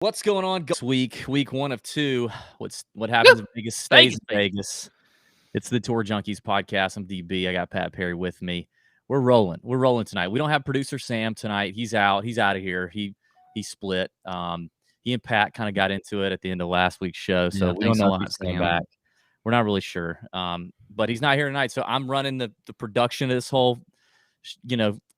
What's going on this week? Week 1 of 2. What happens in Vegas stays in Vegas. It's the Tour Junkies podcast. I'm DB. I got Pat Perry with me. We're rolling. We're rolling tonight. We don't have producer Sam tonight. He's out. He's out of here. He split. He and Pat kind of got into it at the end of last week's show, so we don't know if he's coming back. We're not really sure. But he's not here tonight, so I'm running the production of this whole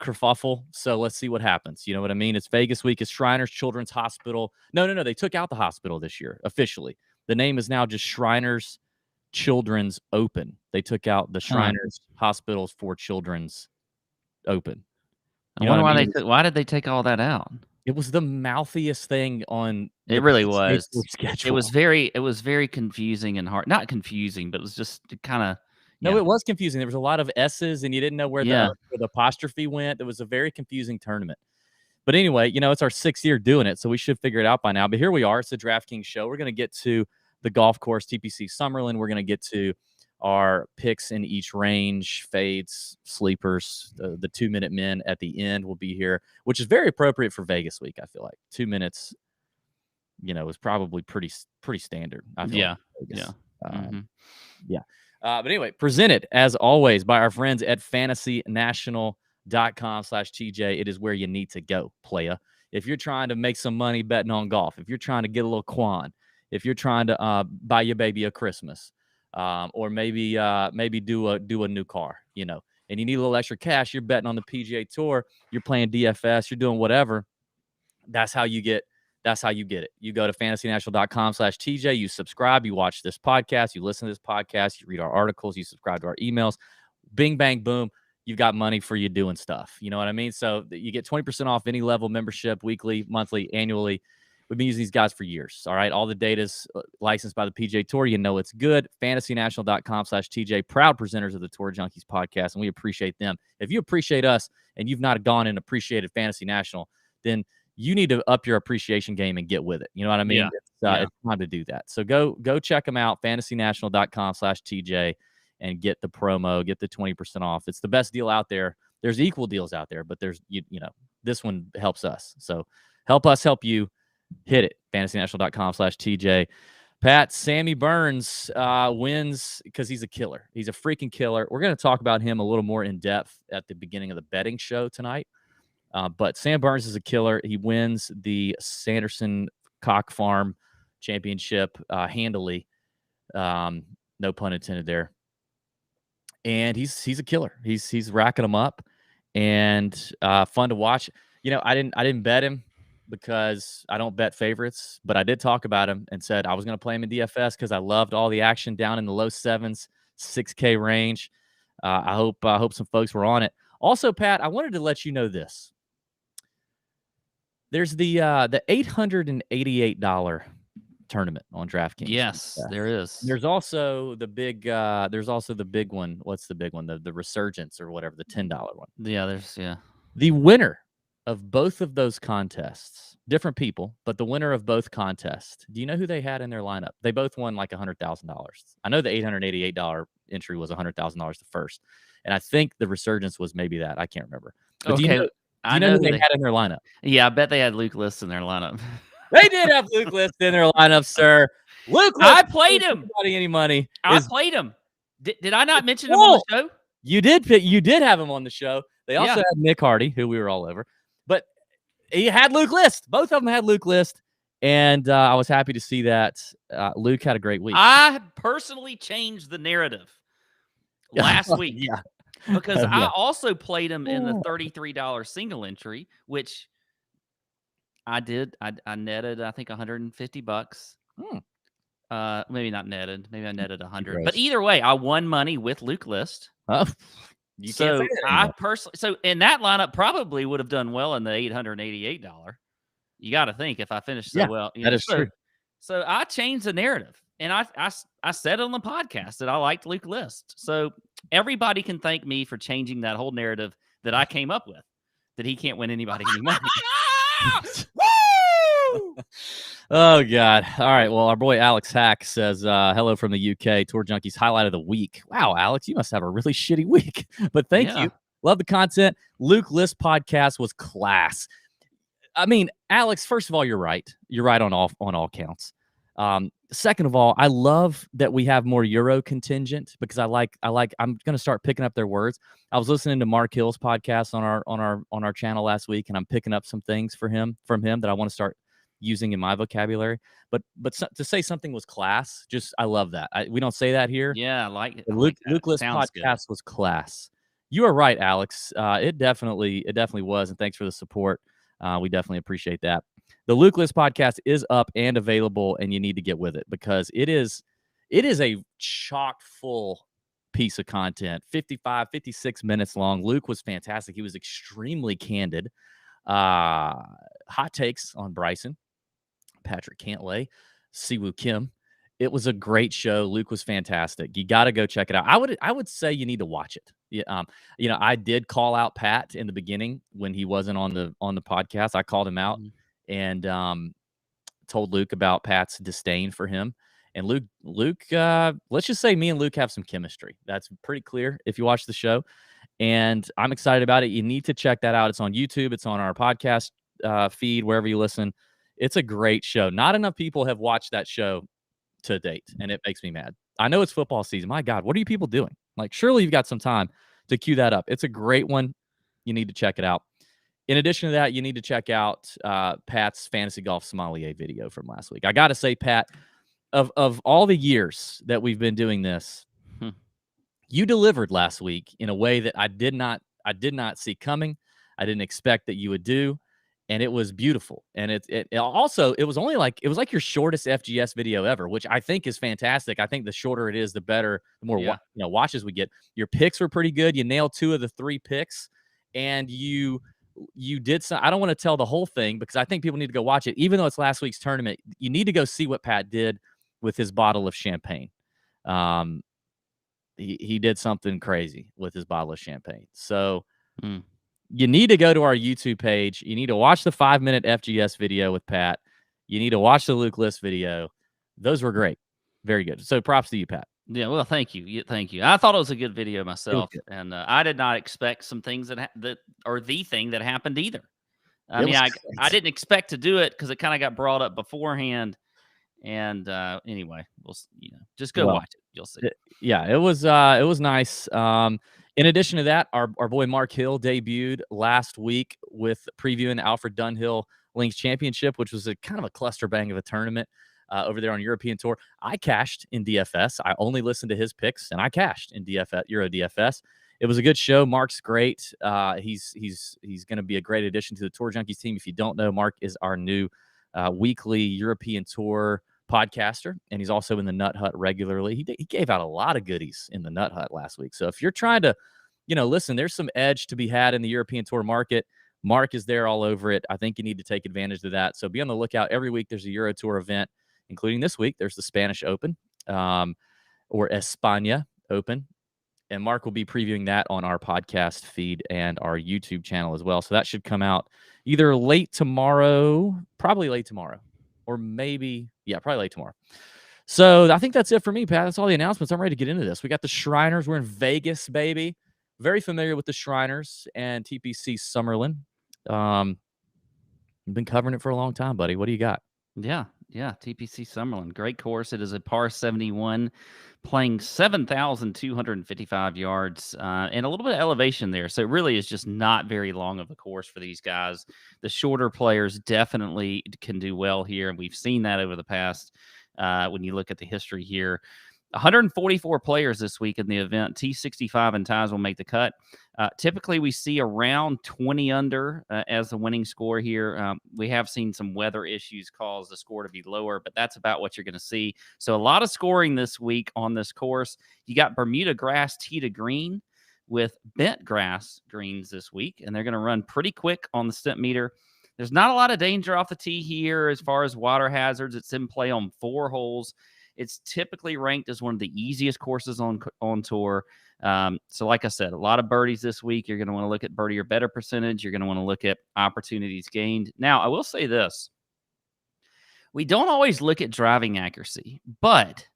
kerfuffle. So let's see what happens. You know what I mean? It's Vegas week. It's Shriners Children's Hospital. No. They took out the hospital this year officially. The name is now just Shriners Children's Open. They took out the Shriners Hospitals for Children's Open. I wonder why did they take all that out? It was the mouthiest thing on. It really was. It was very confusing and hard. Not confusing, but it was just kind of. No, it was confusing. There was a lot of S's, and you didn't know where the apostrophe went. It was a very confusing tournament. But anyway, it's our 6th year doing it, so we should figure it out by now. But here we are. It's a DraftKings show. We're going to get to the golf course, TPC Summerlin. We're going to get to our picks in each range, fades, sleepers, the 2-minute men at the end will be here, which is very appropriate for Vegas week, I feel like. 2 minutes, is probably pretty standard. I feel like but anyway, presented as always by our friends at fantasynational.com/TJ. It is where you need to go, playa. If you're trying to make some money betting on golf, if you're trying to get a little quan, if you're trying to buy your baby a Christmas, or maybe do a new car, and you need a little extra cash, you're betting on the PGA Tour, you're playing DFS, you're doing whatever. That's how you get it. You go to fantasynational.com/TJ, you subscribe, you watch this podcast, you listen to this podcast, you read our articles, you subscribe to our emails. Bing, bang, boom. You've got money for you doing stuff. You know what I mean? So you get 20% off any level membership, weekly, monthly, annually. We've been using these guys for years. All right. All the data's licensed by the PGA Tour. It's good. fantasynational.com/TJ, proud presenters of the Tour Junkies podcast, and we appreciate them. If you appreciate us and you've not gone and appreciated Fantasy National, then you need to up your appreciation game and get with it. You know what I mean? Yeah. It's time to do that. So go check them out, fantasynational.com/TJ, and get the promo, get the 20% off. It's the best deal out there. There's equal deals out there, but there's, this one helps us. So help us help you. Hit it, fantasynational.com/TJ. Pat, Sammy Burns wins because he's a killer. He's a freaking killer. We're going to talk about him a little more in depth at the beginning of the betting show tonight. But Sam Burns is a killer. He wins the Sanderson Cock Farm Championship handily. No pun intended there. And he's a killer. He's racking them up, and fun to watch. I didn't bet him because I don't bet favorites, but I did talk about him and said I was going to play him in DFS because I loved all the action down in the low 7s, 6K range. I hope some folks were on it. Also, Pat, I wanted to let you know this. There's the $888 tournament on DraftKings. Yes, there is. There's also the big one. What's the big one? The Resurgence or whatever, the $10 one. Yeah, The winner of both of those contests, different people, but the winner of both contests, do you know who they had in their lineup? They both won like $100,000. I know the $888 entry was $100,000 the first, and I think the Resurgence was maybe that. I can't remember. But okay. Do you know who they had in their lineup? Yeah, I bet they had Luke List in their lineup. They did have Luke List in their lineup, sir. Luke List. I played him. Any money? I played him. Did I not mention him on the show? You did have him on the show. They also had Nick Hardy, who we were all over. But he had Luke List. Both of them had Luke List. And I was happy to see that. Luke had a great week. I personally changed the narrative last week. Yeah. Because I also played him in the $33 single entry, which I did. I netted, I think, $150. Maybe not netted. Maybe I netted 100. But either way, I won money with Luke List. You can't say that anymore. So in that lineup probably would have done well in the $888. You got to think if I finished so well. That is true. So I changed the narrative, and I said on the podcast that I liked Luke List. So everybody can thank me for changing that whole narrative that I came up with, that he can't win anybody any money. Woo! Oh, God. All right. Well, our boy Alex Hack says, hello from the UK, Tour Junkies highlight of the week. Wow, Alex, you must have a really shitty week. But thank you. Love the content. Luke List podcast was class. I mean, Alex, first of all, you're right. You're right on all counts. Second of all, I love that we have more Euro contingent because I'm going to start picking up their words. I was listening to Mark Hill's podcast on our channel last week, and I'm picking up some things from him that I want to start using in my vocabulary. But to say something was class, I love that. We don't say that here. Yeah, I like it. The I like that. Lukeless Sounds good. podcast was class. You are right, Alex. It definitely was, and thanks for the support. We definitely appreciate that. The Lukeless podcast is up and available, and you need to get with it because it is a chock full piece of content, 55, 56 minutes long. Luke was fantastic. He was extremely candid. Hot takes on Bryson, Patrick Cantlay, Siwoo Kim. It was a great show. Luke was fantastic. You got to go check it out. I would say you need to watch it. Yeah, I did call out Pat in the beginning when he wasn't on the podcast. I called him out and told Luke about Pat's disdain for him. And Luke, let's just say me and Luke have some chemistry. That's pretty clear if you watch the show. And I'm excited about it. You need to check that out. It's on YouTube. It's on our podcast feed, wherever you listen. It's a great show. Not enough people have watched that show to date, and it makes me mad. I know it's football season. My God, what are you people doing? Like, surely you've got some time to queue that up. It's a great one. You need to check it out. In addition to that, you need to check out Pat's Fantasy Golf Sommelier video from last week. I got to say, Pat, of all the years that we've been doing this, you delivered last week in a way that I did not see coming. I didn't expect that you would do. And it was beautiful. And it was like your shortest FGS video ever, which I think is fantastic. I think the shorter it is, the better, the more watches we get. Your picks were pretty good. You nailed 2 of the 3 picks, and you did some. I don't want to tell the whole thing because I think people need to go watch it. Even though it's last week's tournament, you need to go see what Pat did with his bottle of champagne. He did something crazy with his bottle of champagne. So. You need to go to our YouTube page. You need to watch the 5-minute FGS video with Pat. You need to watch the Luke List video. Those were great. Very good. So props to you, Pat. Yeah, well, thank you. Thank you. I thought it was a good video myself, and I did not expect some things that or the thing that happened either. I mean, I didn't expect to do it because it kind of got brought up beforehand. And anyway, we'll just go watch it. You'll see. It was nice. In addition to that, our boy Mark Hill debuted last week with previewing Alfred Dunhill Links Championship, which was a kind of a cluster bang of a tournament over there on European Tour. I cashed in DFS. I only listened to his picks, and I cashed in DFS, Euro DFS. It was a good show. Mark's great. He's going to be a great addition to the Tour Junkies team. If you don't know, Mark is our new weekly European Tour podcaster, and he's also in the Nut Hut regularly. He gave out a lot of goodies in the Nut Hut last week. So if you're trying to, listen, there's some edge to be had in the European Tour market. Mark is there all over it. I think you need to take advantage of that. So be on the lookout. Every week there's a Euro Tour event, including this week. There's the Spanish Open or España Open. And Mark will be previewing that on our podcast feed and our YouTube channel as well. So that should come out either probably late tomorrow, or maybe, probably late tomorrow. So I think that's it for me, Pat. That's all the announcements. I'm ready to get into this. We got the Shriners. We're in Vegas, baby. Very familiar with the Shriners and TPC Summerlin. You've been covering it for a long time, buddy. What do you got? Yeah, TPC Summerlin. Great course. It is a par 71, playing 7,255 yards and a little bit of elevation there. So it really is just not very long of a course for these guys. The shorter players definitely can do well here, and we've seen that over the past when you look at the history here. 144 players this week in the event. T65 and ties will make the cut. Typically, we see around 20 under as the winning score here. We have seen some weather issues cause the score to be lower, but that's about what you're going to see. So a lot of scoring this week on this course. You got Bermuda grass tee to green with bent grass greens this week, and they're going to run pretty quick on the stent meter. There's not a lot of danger off the tee here as far as water hazards. It's in play on 4 holes. It's typically ranked as one of the easiest courses on tour. So like I said, a lot of birdies this week. You're going to want to look at birdie or better percentage. You're going to want to look at opportunities gained. Now, I will say this. We don't always look at driving accuracy, but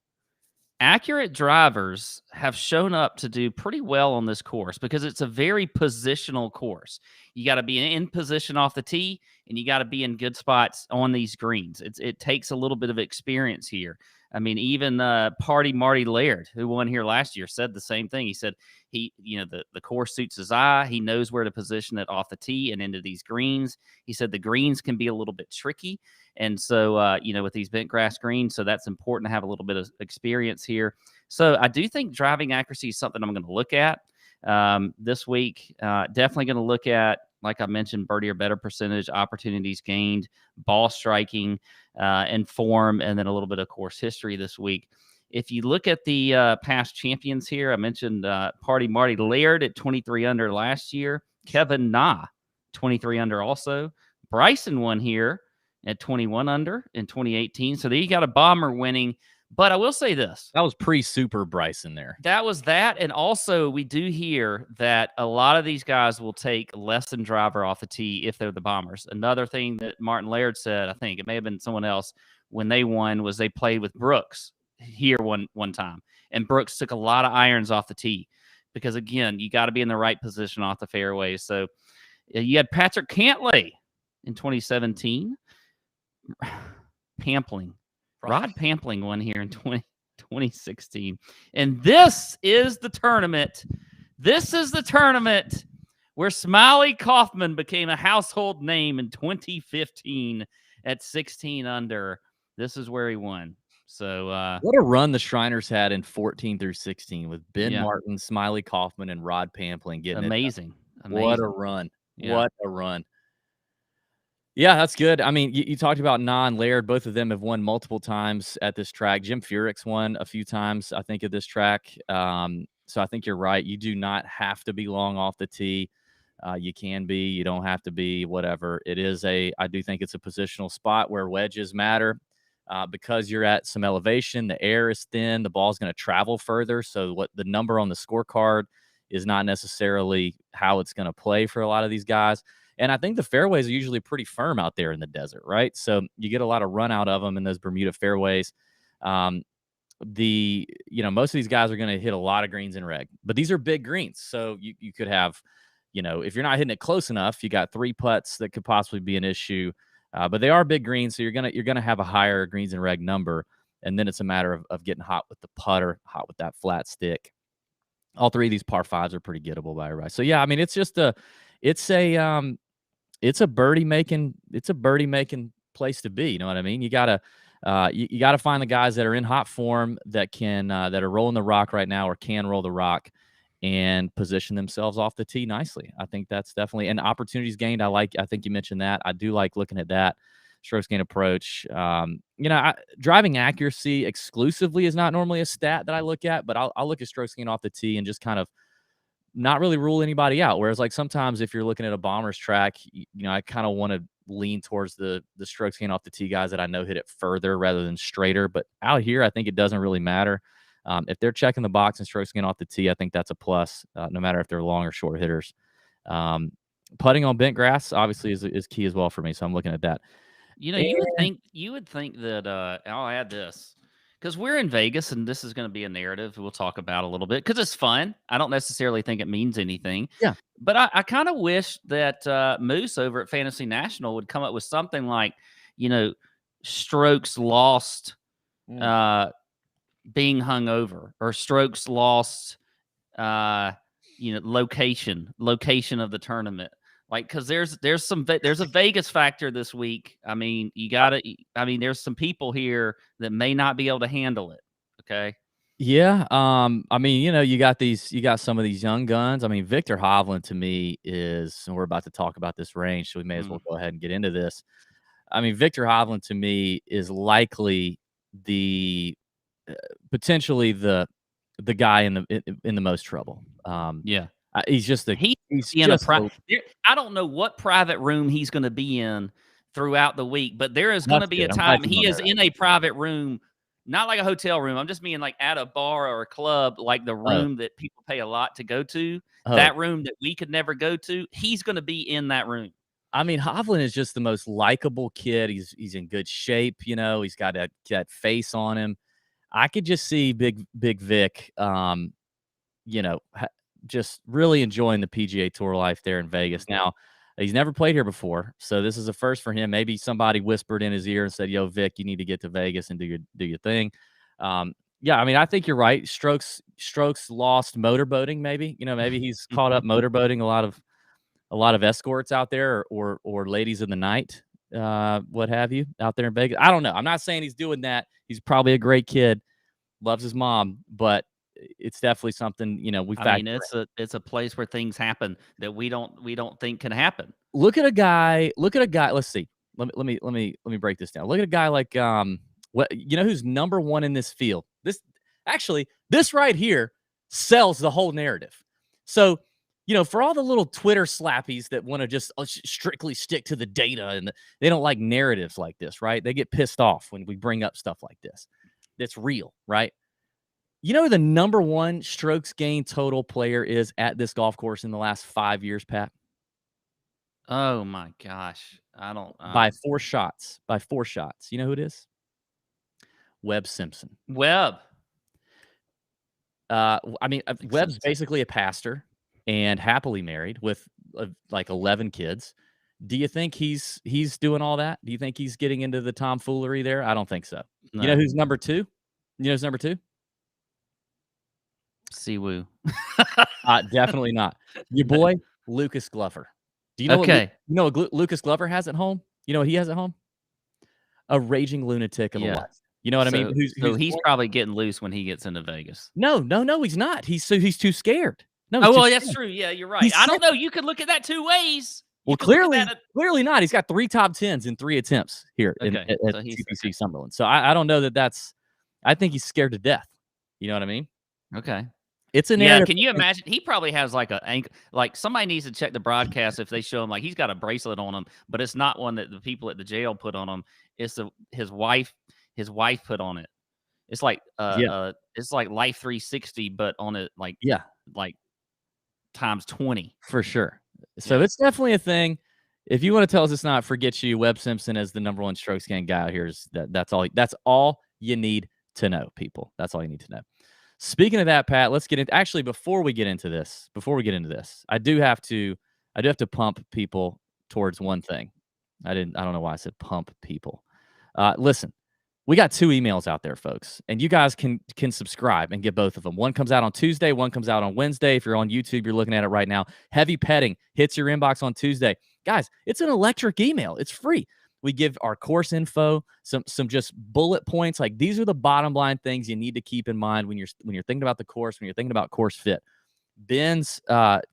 accurate drivers have shown up to do pretty well on this course because it's a very positional course. You got to be in position off the tee. and you got to be in good spots on these greens. It takes a little bit of experience here. I mean, even Party Marty Laird, who won here last year, said the same thing. He said the course suits his eye. He knows where to position it off the tee and into these greens. He said the greens can be a little bit tricky. And so, with these bent grass greens, so that's important to have a little bit of experience here. So I do think driving accuracy is something I'm going to look at this week. Definitely going to look at, like I mentioned, birdie or better percentage, opportunities gained, ball striking, and form, and then a little bit of course history this week. If you look at the past champions here, I mentioned Party Marty Laird at 23 under last year. Kevin Na, 23 under also. Bryson won here at 21 under in 2018. So there you got a bomber winning. But I will say this. That was pre-Super Bryson there. That was that. And also, we do hear that a lot of these guys will take less than driver off the tee if they're the bombers. Another thing that Martin Laird said, I think it may have been someone else, when they won was they played with Brooks here one time. And Brooks took a lot of irons off the tee because, again, you got to be in the right position off the fairway. So you had Patrick Cantlay in 2017. Pampling. Rod Pampling won here in 2016. And this is the tournament. This is the tournament where Smiley Kaufman became a household name in 2015 at 16 under. This is where he won. So what a run the Shriners had in 14 through 16 with Ben Martin, Smiley Kaufman, and Rod Pampling getting amazing. It done. What a run. Yeah. What a run. Yeah, that's good. I mean, you talked about Na and Laird. Both of them have won multiple times at this track. Jim Furyk's won a few times, I think, at this track. So I think you're right. You do not have to be long off the tee. You can be. You don't have to be, whatever. I do think it's a positional spot where wedges matter because you're at some elevation. The air is thin. The ball's going to travel further. So what the number on the scorecard is not necessarily how it's going to play for a lot of these guys. And I think the fairways are usually pretty firm out there in the desert, right? So you get a lot of run out of them in those Bermuda fairways. Most of these guys are going to hit a lot of greens in reg, but these are big greens. So you could have, if you're not hitting it close enough, you got 3 putts that could possibly be an issue. But they are big greens, so you're gonna have a higher greens and reg number, and then it's a matter of getting hot with the putter, hot with that flat stick. All 3 of these par 5s are pretty gettable by everybody. So yeah, I mean, it's a birdie making place to be. You know what I mean? You gotta find the guys that are in hot form that are rolling the rock right now or can roll the rock and position themselves off the tee nicely. I think that's definitely an opportunities gained. I think you mentioned that. I do like looking at that strokes gained approach. Driving accuracy exclusively is not normally a stat that I look at, but I'll look at strokes gained off the tee and just kind of not really rule anybody out. Whereas like sometimes if you're looking at a bomber's track, I kind of want to lean towards the strokes gained off the tee guys that I know hit it further rather than straighter. But out here, I think it doesn't really matter. If they're checking the box and strokes gained off the tee, I think that's a plus, no matter if they're long or short hitters. Putting on bent grass obviously is key as well for me. So I'm looking at that. You would think that I'll add this. Because we're in Vegas, and this is going to be a narrative we'll talk about a little bit because it's fun. I don't necessarily think it means anything. Yeah. But I kind of wish that Moose over at Fantasy National would come up with something like, strokes lost being hung over, or strokes lost, location of the tournament. Like, because there's a Vegas factor this week. I mean, there's some people here that may not be able to handle it. Okay. Yeah. You got some of these young guns. I mean, Victor Hovland to me and we're about to talk about this range, so we may as well go ahead and get into this. I mean, Victor Hovland to me is likely potentially the guy in the most trouble. Yeah. He's just I don't know what private room he's going to be in throughout the week, but there is going to be a time he is in a private room, not like a hotel room. I'm just meaning like at a bar or a club, like the room that people pay a lot to go to. That room that we could never go to, he's going to be in that room. I mean, Hovland is just the most likable kid. He's in good shape. He's got that face on him. I could just see Big Vic, just really enjoying the PGA Tour life there in Vegas. Now, He's never played here before, so this is a first for him. Maybe somebody whispered in his ear and said, "Yo, Vic, you need to get to Vegas and do your thing." Yeah, I mean, I think you're right. Strokes lost motorboating. Maybe maybe he's caught up motorboating a lot of escorts out there or ladies in the night, what have you, out there in Vegas. I don't know. I'm not saying he's doing that. He's probably a great kid, loves his mom, but it's definitely something we I factor mean, it's a place where things happen that we don't think can happen. Look at a guy. Let's see. Let me break this down. Look at a guy like who's number one in this field. This right here sells the whole narrative. So for all the little Twitter slappies that want to just strictly stick to the data and they don't like narratives like this, right? They get pissed off when we bring up stuff like this. That's real, right? The number one strokes gained total player is at this golf course in the last 5 years, Pat? Oh my gosh. I don't By 4 shots. By 4 shots. You know who it is? Webb Simpson. Webb. Webb's basically a pastor and happily married with like 11 kids. Do you think he's doing all that? Do you think he's getting into the tomfoolery there? I don't think so. No. You know who's number 2? You know who's number 2? Siwoo. Definitely not. Your boy, Lucas Glover. Do you know what Lucas Glover has at home? You know what he has at home? A raging lunatic of a wife. You know what I mean? He's probably getting loose when he gets into Vegas. No, he's not. He's too scared. No. That's true. Yeah, you're right. I don't know. You could look at that 2 ways. Well, clearly not. He's got 3 top 10s in 3 attempts here at TPC Summerlin. So I don't know that's. I think he's scared to death. You know what I mean? Okay. It's a narrative. Yeah, can you imagine? He probably has like somebody needs to check the broadcast if they show him like he's got a bracelet on him, but it's not one that the people at the jail put on him. It's his wife put on it. It's like it's like Life 360, but on it like times 20 for sure. So it's definitely a thing. If you want to tell us it's not, forget you. Webb Simpson as the number one strokes gained guy out here that's all you need to know, people. That's all you need to know. Speaking of that, Pat, let's get into. Actually, before we get into this, I do have to pump people towards one thing. I don't know why I said pump people. Listen, we got 2 emails out there, folks, and you guys can subscribe and get both of them. One comes out on Tuesday, one comes out on Wednesday. If you're on YouTube, you're looking at it right now. Heavy Petting hits your inbox on Tuesday. Guys, it's an electric email. It's free. We give our course info, some just bullet points. Like, these are the bottom line things you need to keep in mind when you're thinking about the course, when you're thinking about course fit. Ben's 10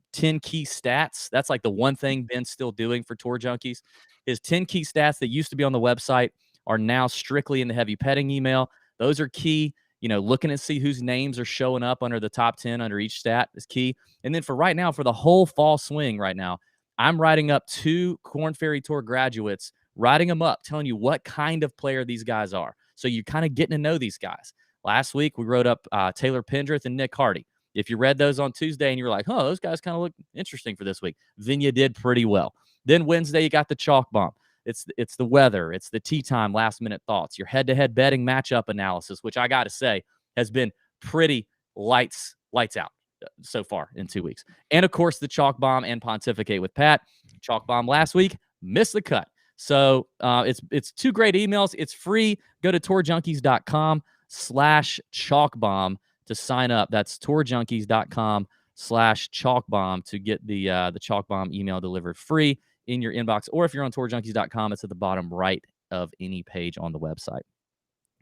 key stats. That's like the one thing Ben's still doing for Tour Junkies. His 10 key stats that used to be on the website are now strictly in the Heavy Petting email. Those are key. Looking to see whose names are showing up under the top 10 under each stat is key. And then for right now, for the whole fall swing right now, I'm writing up 2 Korn Ferry Tour graduates, writing them up, telling you what kind of player these guys are. So you're kind of getting to know these guys. Last week, we wrote up Taylor Pendrith and Nick Hardy. If you read those on Tuesday and you were like, oh, those guys kind of look interesting for this week, then you did pretty well. Then Wednesday, you got the chalk bomb. It's the weather. It's the tea time last-minute thoughts. Your head-to-head betting matchup analysis, which I got to say has been pretty lights out so far in 2 weeks. And, of course, the chalk bomb and pontificate with Pat. Chalk bomb last week, missed the cut. So it's 2 great emails. It's free. Go to tourjunkies.com/chalkbomb to sign up. That's tourjunkies.com/chalkbomb to get the chalk bomb email delivered free in your inbox. Or if you're on tourjunkies.com, it's at the bottom right of any page on the website.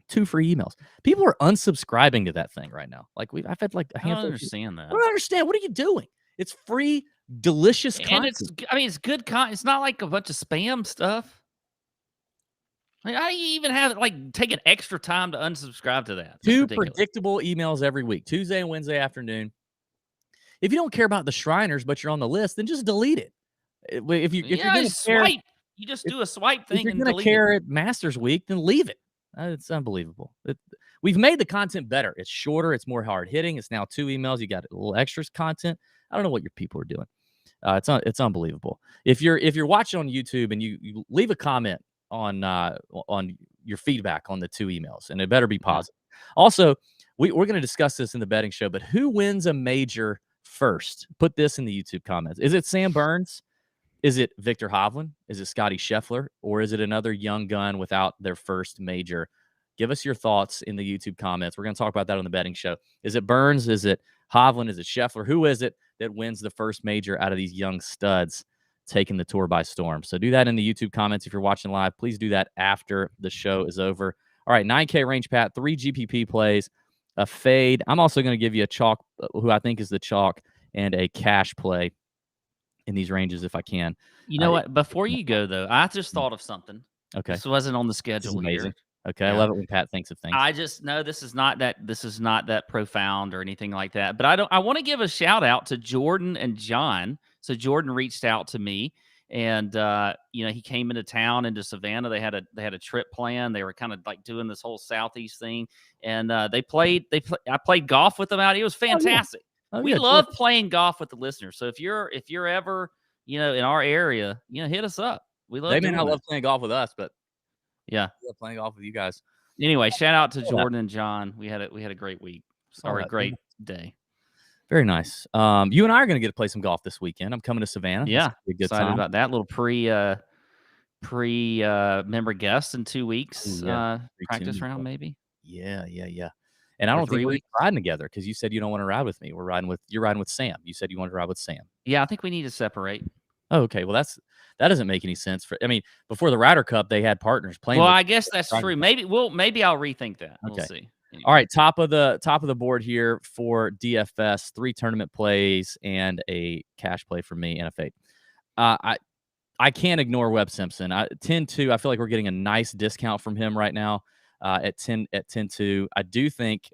2 free emails. People are unsubscribing to that thing right now. Like I've had like a handful. I don't understand that. I don't understand. What are you doing? It's free, delicious content. And it's good content. It's not like a bunch of spam stuff. Like, how do you even have take an extra time to unsubscribe to that? 2 predictable emails every week, Tuesday and Wednesday afternoon. If you don't care about the Shriners, but you're on the list, then just delete it. If you're going to swipe, you just do a swipe thing. If you're going to care at Masters Week, then leave it. It's unbelievable. We've made the content better. It's shorter. It's more hard hitting. It's now 2 emails. You got a little extras content. I don't know what your people are doing. It's unbelievable. If you're watching on YouTube and you leave a comment on your feedback on the 2 emails, and it better be positive. Also, we're going to discuss this in the betting show, but who wins a major first? Put this in the YouTube comments. Is it Sam Burns? Is it Victor Hovland? Is it Scotty Scheffler? Or is it another young gun without their first major? Give us your thoughts in the YouTube comments. We're going to talk about that on the betting show. Is it Burns? Is it Hovland? Is it Scheffler? Who is it that wins the first major out of these young studs taking the tour by storm? So do that in the YouTube comments if you're watching live. Please do that after the show is over. All right, 9K range, Pat, 3 GPP plays, a fade. I'm also going to give you a chalk, who I think is the chalk, and a cash play in these ranges if I can. You know what? Before you go, though, I just thought of something. Okay. This wasn't on the This is schedule amazing. here. Okay, yeah. I love it when Pat thinks of things. I just know this is not that profound or anything like that. But I want to give a shout out to Jordan and John. So Jordan reached out to me, and he came into town into Savannah. They had a trip planned. They were kind of like doing this whole Southeast thing, and I played golf with them out. It was fantastic. We love playing golf with the listeners. So if you're ever in our area, hit us up. We love. They may not love playing golf with us, but yeah, we love playing golf with you guys. Anyway, shout out to Jordan and John. We had a great week or a great day. Very nice. You and I are going to get to play some golf this weekend. I'm coming to Savannah. Yeah, be a good excited time. about that little pre member guest in 2 weeks. Practice round maybe. Yeah. And I don't think we're riding together because you said you don't want to ride with me. You're riding with Sam. You said you wanted to ride with Sam. Yeah, I think we need to separate. Oh, okay. Well, that doesn't make any sense. Before the Ryder Cup, they had partners playing. Well, I guess that's true. Maybe I'll rethink that. Okay. We'll see. Anyway. All right, top of the board here for DFS, 3 tournament plays and a cash play for me and a fade. I can't ignore Webb Simpson. 10-2. I feel like we're getting a nice discount from him right now at 10-2. I do think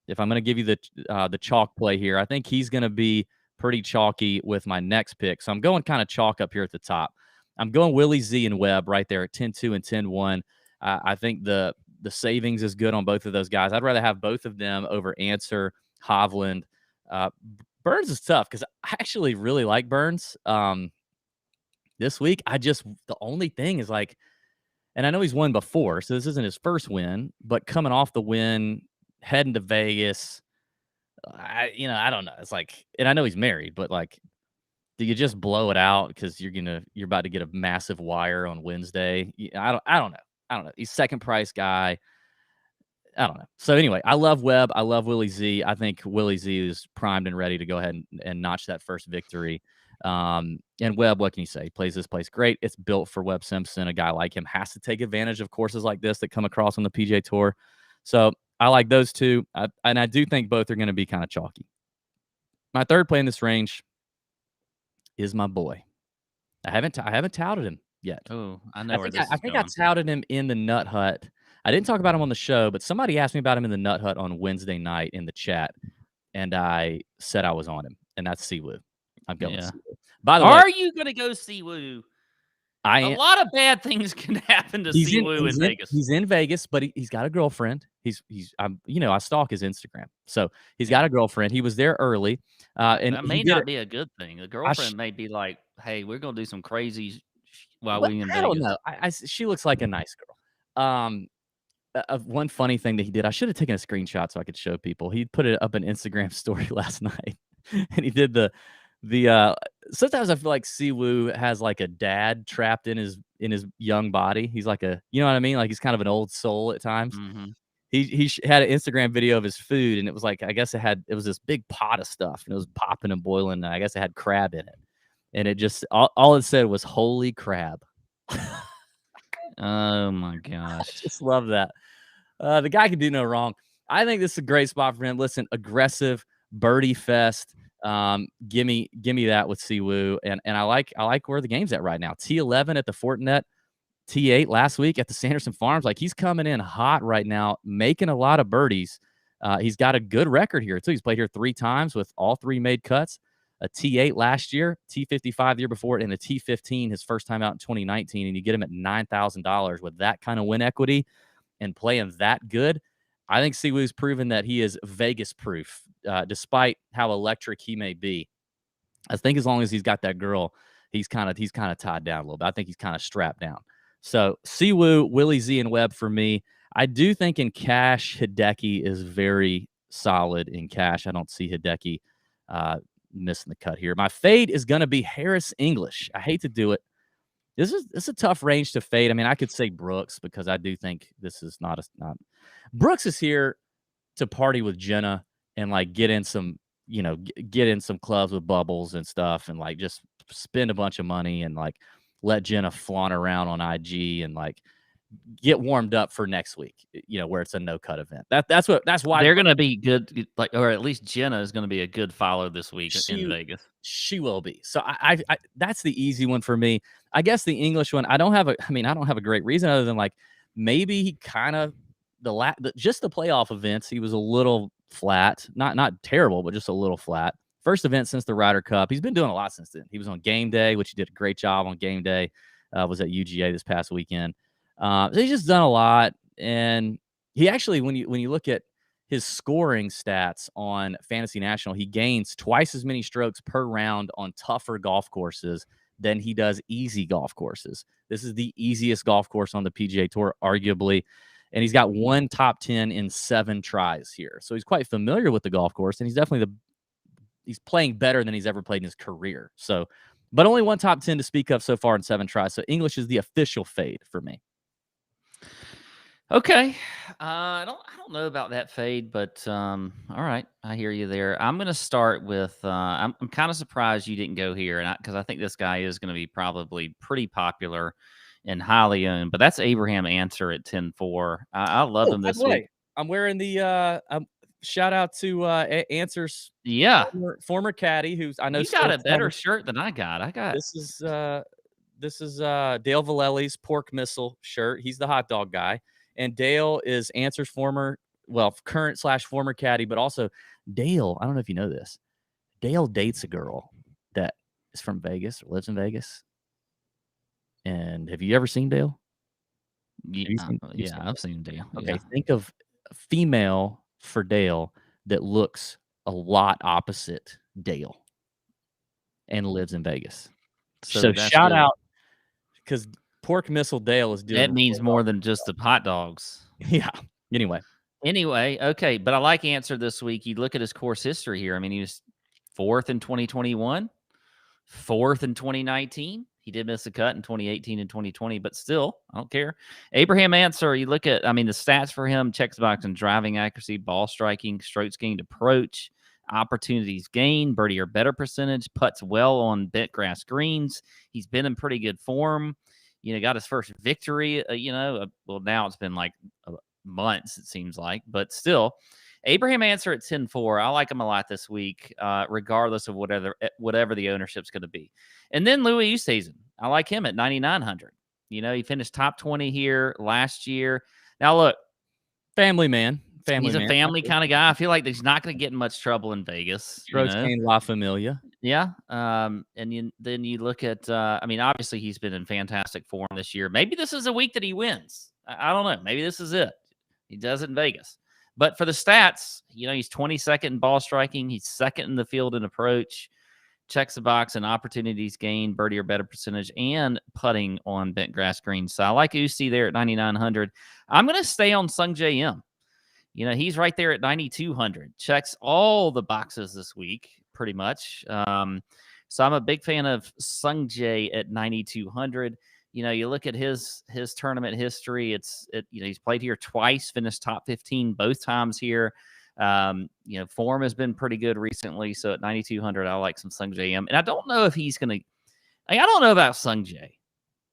if I'm going to give you the chalk play here, I think he's going to be pretty chalky with my next pick. So I'm going kind of chalk up here at the top. I'm going Willie Z and Webb right there at 10-2 and 10-1. I think the savings is good on both of those guys. I'd rather have both of them over Answer, Hovland. Burns is tough because I actually really like Burns. This week, the only thing is like, and I know he's won before, so this isn't his first win, but coming off the win, heading to Vegas, I don't know. It's like, and I know he's married, but like, do you just blow it out because you're about to get a massive wire on Wednesday? I don't know. He's second price guy. I don't know. So anyway, I love Webb. I love Willie Z. I think Willie Z is primed and ready to go ahead and notch that first victory. And Webb, what can you say? He plays this place great. It's built for Webb Simpson. A guy like him has to take advantage of courses like this that come across on the PGA Tour. So I like those two. And I do think both are going to be kind of chalky. My third play in this range is my boy. I haven't touted him yet. Oh, I know where this is I think going. I touted him in the Nut Hut. I didn't talk about him on the show, but somebody asked me about him in the Nut Hut on Wednesday night in the chat, and I said I was on him, and that's Siwoo. I'm going Siwoo. By the way, are you going to go Siwoo? A lot of bad things can happen to Siwoo in Vegas. He's in Vegas, but he's got a girlfriend. I stalk his Instagram, so he's got a girlfriend. He was there early, and that may not be a good thing. The girlfriend may be like, "Hey, we're going to do some crazy while we in Vegas." I don't know. She looks like a nice girl. One funny thing that he did, I should have taken a screenshot so I could show people. He put it up an Instagram story last night, and he did the sometimes I feel like Siwoo has like a dad trapped in his young body. He's like you know what I mean? Like he's kind of an old soul at times. Mm-hmm. He had an Instagram video of his food, and it was like, I guess it was this big pot of stuff, and it was popping and boiling, and I guess it had crab in it. And it just, all it said was, "Holy crab." Oh my gosh. I just love that. The guy can do no wrong. I think this is a great spot for him. Listen, aggressive birdie fest. Give me that with Siwoo. And I like where the game's at right now. T11 at the Fortinet, T8 last week at the Sanderson Farms. Like, he's coming in hot right now, making a lot of birdies. He's got a good record here too. He's played here 3 times with all 3 made cuts. A T8 last year, T55 the year before, and a T15 his first time out in 2019. And you get him at $9,000 with that kind of win equity and playing that good. I think Siwoo's proven that he is Vegas proof, despite how electric he may be. I think as long as he's got that girl, he's kind of tied down a little bit. I think he's kind of strapped down. So Siwoo, Willie Z, and Webb for me. I do think in cash, Hideki is very solid in cash. I don't see Hideki missing the cut here. My fade is going to be Harris English. I hate to do it. This is a tough range to fade. I mean, I could say Brooks because I do think this is not. Brooks is here to party with Jenna and like get in some clubs with bubbles and stuff and like just spend a bunch of money and like let Jenna flaunt around on IG and like get warmed up for next week, where it's a no cut event. That's why they're going to be good, like, or at least Jenna is going to be a good follow this week in Vegas. She will be. So I that's the easy one for me. I guess the English one, I don't have a great reason other than like maybe he kind of just the playoff events, he was a little flat, not terrible, but just a little flat. First event since the Ryder Cup. He's been doing a lot since then. He was on game day, which he did a great job on game day. Was at UGA this past weekend. So he's just done a lot, and he actually, when you look at his scoring stats on Fantasy National, he gains twice as many strokes per round on tougher golf courses than he does easy golf courses. This is the easiest golf course on the PGA Tour, arguably, and he's got 1 top 10 in 7 tries here. So he's quite familiar with the golf course, and he's definitely he's playing better than he's ever played in his career. So, but only 1 top 10 to speak of so far in 7 tries. So English is the official fade for me. Okay. I don't know about that fade, but all right, I hear you there. I'm going to start with I'm kind of surprised you didn't go here, and because I think this guy is going to be probably pretty popular and highly owned. But that's Abraham Answer at 10-4. I love him this week. I'm wearing the shout out to Answer's former caddy, who's I know you got a better shirt than I got. This is Dale Vallely's pork missile shirt. He's the hot dog guy. And Dale is Answer's current / former caddy, but also Dale, I don't know if you know this, Dale dates a girl that is from Vegas or lives in Vegas. And have you ever seen Dale? I've seen Dale. Okay, think of a female for Dale that looks a lot opposite Dale and lives in Vegas. So shout out, because Pork Missile Dale is doing that means more than just the hot dogs. Yeah. Anyway, okay. But I like Answer this week. You look at his course history here. I mean, he was 4th in 2021, 4th in 2019. He did miss a cut in 2018 and 2020, but still, I don't care. Abraham Answer, you look at, the stats for him, checks box and driving accuracy, ball striking, strokes gained approach, opportunities gained, birdie or better percentage, putts well on bent grass greens. He's been in pretty good form. Got his first victory, well, now it's been like months, it seems like, but still, Abraham Answer at 10-4. I like him a lot this week, regardless of whatever the ownership's going to be. And then Louis Oosthuizen. I like him at 9,900. He finished top 20 here last year. Now, look. Family man. He's a family kind of guy. I feel like he's not going to get in much trouble in Vegas. Strokes gained La Familia. Yeah. And then you look at, obviously he's been in fantastic form this year. Maybe this is a week that he wins. I don't know. Maybe this is it. He does it in Vegas. But for the stats, he's 22nd in ball striking. He's 2nd in the field in approach, checks the box and opportunities gained, birdie or better percentage, and putting on bent grass greens. So I like Usti there at 9,900. I'm going to stay on Sung J M. He's right there at 9,200. Checks all the boxes this week, pretty much. So I'm a big fan of Sung J at 9,200. You look at his tournament history. He's played here twice, finished top 15 both times here. Form has been pretty good recently. So at 9,200, I like some Sung J M. And I don't know if he's going to. I don't know about Sung J.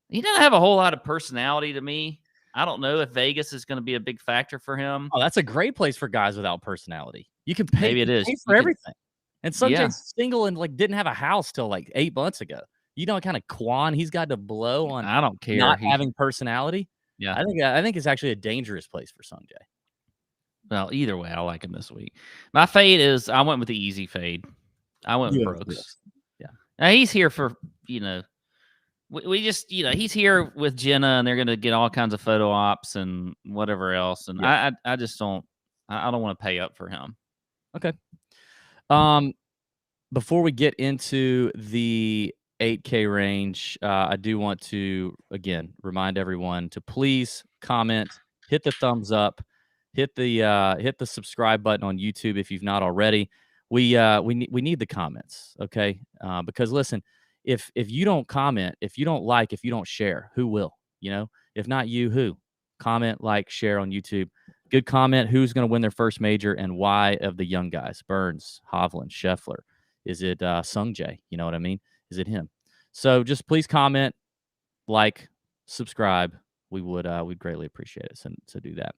He doesn't have a whole lot of personality to me. I don't know if Vegas is going to be a big factor for him. Oh, that's a great place for guys without personality. You can pay, maybe it is for everything. And Sung J's single and didn't have a house till like 8 months ago. What kind of quan he's got to blow on. I don't care. Not having personality. Yeah, I think it's actually a dangerous place for Sung J. Well, either way, I like him this week. My fade is I went with the easy fade. I went with Brooks. Yeah. Now he's here for we just he's here with Jenna, and they're gonna get all kinds of photo ops and whatever else. And I just don't. I don't want to pay up for him. Okay. Before we get into the 8K range, I do want to again remind everyone to please comment, hit the thumbs up, hit the subscribe button on YouTube if you've not already. we need the comments, okay? Because listen, if you don't comment, if you don't like, if you don't share, who will? You know, if not you, who? Comment, like, share on YouTube. Good comment. Who's going to win their first major and why of the young guys? Burns, Hovland, Scheffler. Is it Sungjae? You know what I mean? Is it him? So just please comment, like, subscribe. We'd greatly appreciate it. So do that.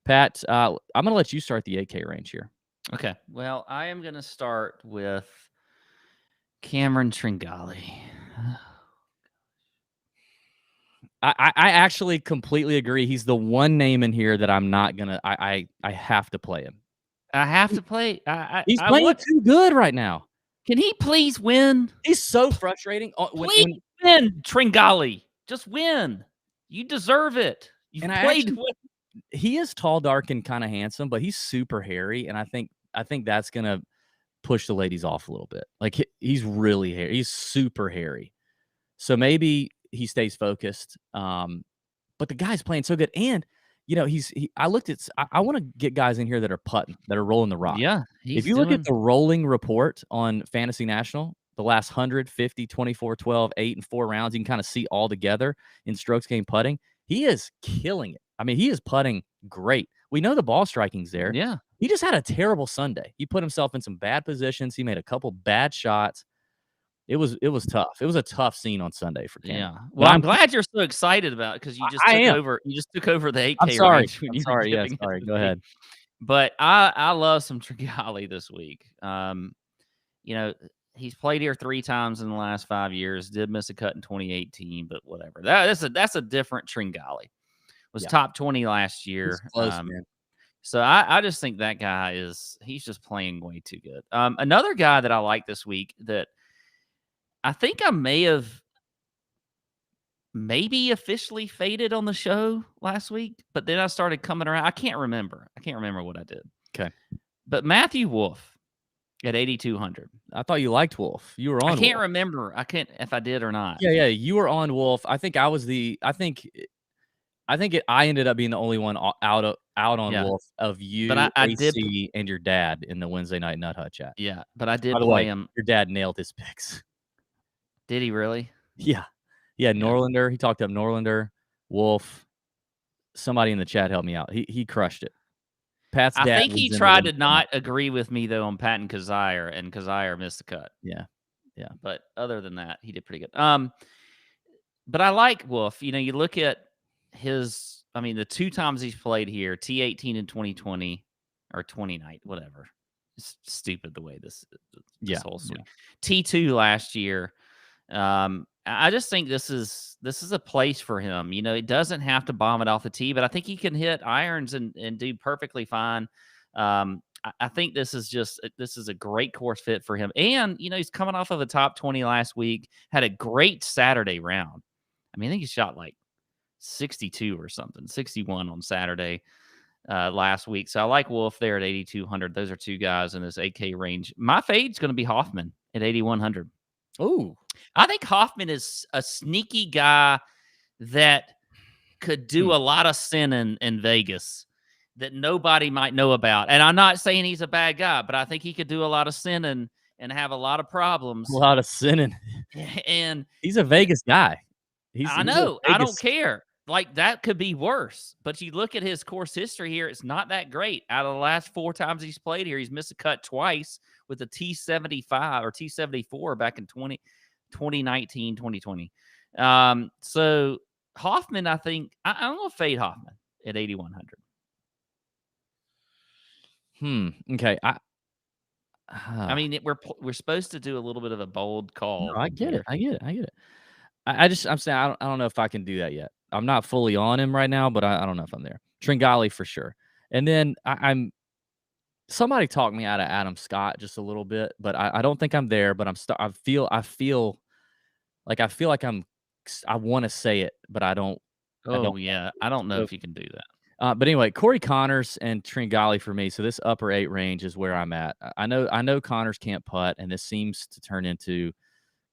Pat, I'm going to let you start the 8K range here. Okay. Well, I am going to start with Cameron Tringale. I actually completely agree. He's the one name in here that I'm not gonna. I have to play him. I have to play. He's playing too good right now. Can he please win? He's so frustrating. Please win, Tringale. Just win. You deserve it. You've played. He is tall, dark, and kind of handsome, but he's super hairy, and I think that's gonna push the ladies off a little bit. Like he's really hairy. He's super hairy. So maybe he stays focused. But the guy's playing so good. And, you know, I looked at, I want to get guys in here that are putting, that are rolling the rock. Yeah. If you look at the rolling report on Fantasy National, the last 150, 24, 12, 8, and 4 rounds, you can kind of see all together in strokes gained putting. He is killing it. I mean, he is putting great. We know the ball striking's there. Yeah. He just had a terrible Sunday. He put himself in some bad positions. He made a couple bad shots. It was tough. It was a tough scene on Sunday for Cam. Yeah. Well, I'm glad you're so excited about it because you just took over. You just took over the 8K. I'm sorry. Range I'm sorry. Yeah, sorry. Go ahead. But I love some Tringale this week. You know, he's played here 3 times in the last 5 years. Did miss a cut in 2018, but whatever. That's a different Tringale. Was top 20 last year. He's close, man. So I just think that guy he's just playing way too good. Another guy that I like this week that I think I may have maybe officially faded on the show last week, but then I started coming around. I can't remember what I did. Okay. But Matthew Wolff at 8,200. I thought you liked Wolff. You were on. I can't remember. I can't if I did or not. Yeah. You were on Wolff. I think I was I ended up being the only one out on Wolff of you, but I did, and your dad in the Wednesday night Nut Hut chat. Yeah, but I did play him. Your dad nailed his picks. Did he really? Yeah. Norlander. He talked up Norlander, Wolff. Somebody in the chat helped me out. He crushed it. Pat's dad. I think he tried to not agree with me though on Patton Kazire, and Kazire missed the cut. Yeah. But other than that, he did pretty good. But I like Wolff. You know, you look at the 2 times he's played here, T18 in 2020 or 2019, whatever. It's stupid the way this whole swing. T2 last year. I just think this is a place for him. You know, he doesn't have to bomb it off the tee, but I think he can hit irons and do perfectly fine. I think this is a great course fit for him. And, you know, he's coming off of a top 20 last week, had a great Saturday round. I mean, I think he shot like 62 or something, 61 on Saturday last week. So I like Wolff there at 8,200. Those are 2 guys in this 8K range. My fade's going to be Hoffman at 8,100. Oh, I think Hoffman is a sneaky guy that could do a lot of sinning in Vegas that nobody might know about. And I'm not saying he's a bad guy, but I think he could do a lot of sinning and have a lot of problems. A lot of sinning. And he's a Vegas guy. I know. I don't care. Like, that could be worse. But you look at his course history here, it's not that great. Out of the last 4 times he's played here, he's missed a cut twice with a T75 or T74 back in 2019, 2020. So Hoffman, I think, I'm going to fade Hoffman at 8,100. Okay. I mean, we're supposed to do a little bit of a bold call. No, I get it. I'm saying I don't know if I can do that yet. I'm not fully on him right now, but I don't know if I'm there. Tringale for sure. And then somebody talked me out of Adam Scott just a little bit, but I don't think I'm there. But I feel like I want to say it, but I don't. I don't know if you can do that. But anyway, Corey Connors and Tringale for me. So this upper 8 range is where I'm at. I know Connors can't putt, and this seems to turn into